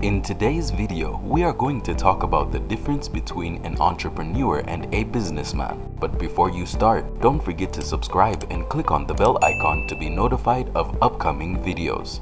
In today's video, we are going to talk about the difference between an entrepreneur and a businessman. But before you start, don't forget to subscribe and click on the bell icon to be notified of upcoming videos.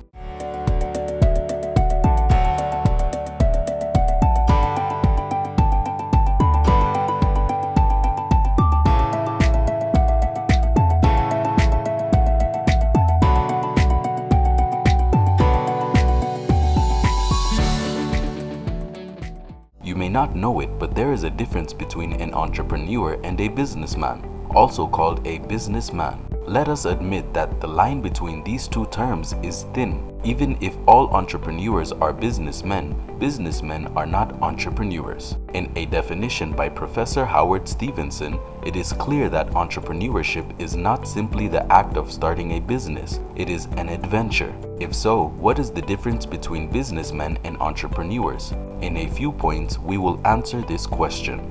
You may not know it, but there is a difference between an entrepreneur and a businessman, also called a businessman. Let us admit that the line between these two terms is thin. Even if all entrepreneurs are businessmen, businessmen are not entrepreneurs. In a definition by Professor Howard Stevenson, it is clear that entrepreneurship is not simply the act of starting a business, it is an adventure. If so, what is the difference between businessmen and entrepreneurs? In a few points, we will answer this question.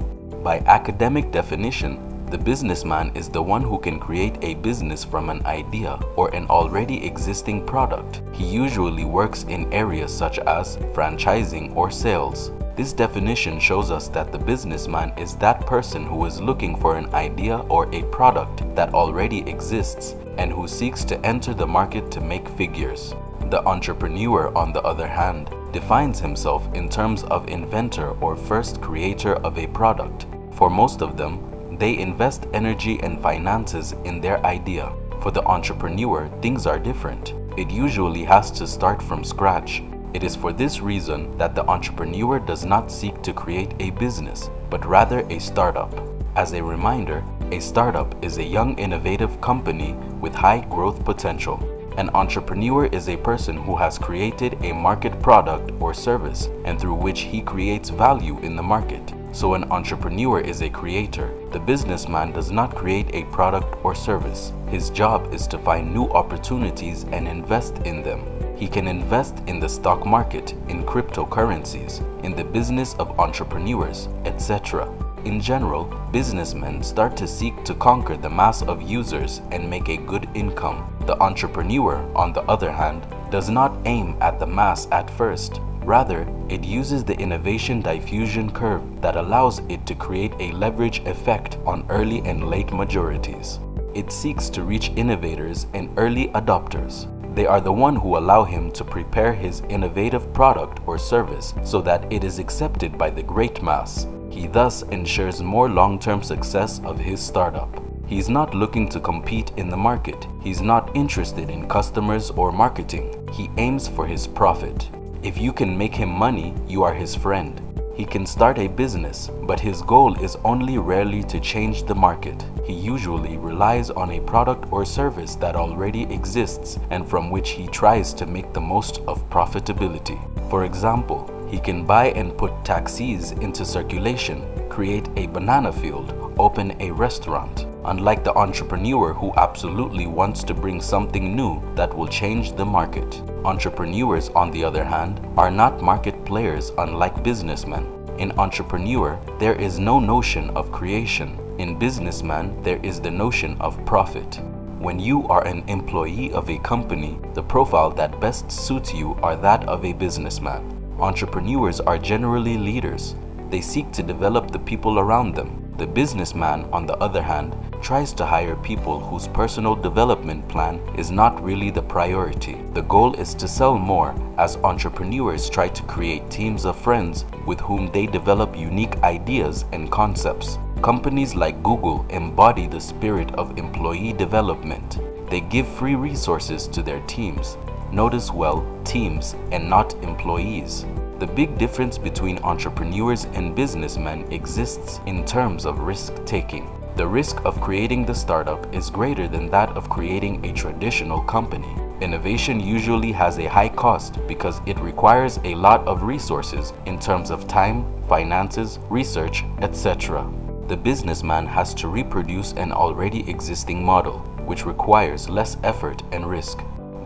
By academic definition, the businessman is the one who can create a business from an idea or an already existing product. He usually works in areas such as franchising or sales. This definition shows us that the businessman is that person who is looking for an idea or a product that already exists and who seeks to enter the market to make figures. The entrepreneur, on the other hand, defines himself in terms of inventor or first creator of a product. For most of them, they invest energy and finances in their idea. For the entrepreneur, things are different. It usually has to start from scratch. It is for this reason that the entrepreneur does not seek to create a business, but rather a startup. As a reminder, a startup is a young innovative company with high growth potential. An entrepreneur is a person who has created a market product or service and through which he creates value in the market. So an entrepreneur is a creator. The businessman does not create a product or service. His job is to find new opportunities and invest in them. He can invest in the stock market, in cryptocurrencies, in the business of entrepreneurs, etc. In general, businessmen start to seek to conquer the mass of users and make a good income. The entrepreneur, on the other hand, does not aim at the mass at first. Rather, it uses the innovation diffusion curve that allows it to create a leverage effect on early and late majorities. It seeks to reach innovators and early adopters. They are the one who allow him to prepare his innovative product or service so that it is accepted by the great mass. He thus ensures more long-term success of his startup. He's not looking to compete in the market. He's not interested in customers or marketing. He aims for his profit. If you can make him money, you are his friend. He can start a business, but his goal is only rarely to change the market. He usually relies on a product or service that already exists and from which he tries to make the most of profitability. For example, he can buy and put taxis into circulation, create a banana field, open a restaurant. Unlike the entrepreneur who absolutely wants to bring something new that will change the market. Entrepreneurs, on the other hand, are not market players unlike businessmen. In entrepreneur, there is no notion of creation. In businessman, there is the notion of profit. When you are an employee of a company, the profile that best suits you are that of a businessman. Entrepreneurs are generally leaders. They seek to develop the people around them. The businessman, on the other hand, tries to hire people whose personal development plan is not really the priority. The goal is to sell more, as entrepreneurs try to create teams of friends with whom they develop unique ideas and concepts. Companies like Google embody the spirit of employee development. They give free resources to their teams. Notice well, teams and not employees. The big difference between entrepreneurs and businessmen exists in terms of risk-taking. The risk of creating the startup is greater than that of creating a traditional company. Innovation usually has a high cost because it requires a lot of resources in terms of time, finances, research, etc. The businessman has to reproduce an already existing model, which requires less effort and risk.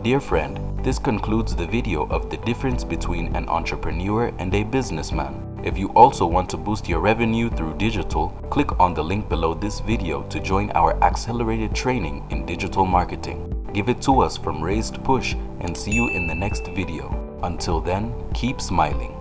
Dear friend, this concludes the video of the difference between an entrepreneur and a businessman. If you also want to boost your revenue through digital, click on the link below this video to join our accelerated training in digital marketing. Give it to us from Raised Push and see you in the next video. Until then, keep smiling.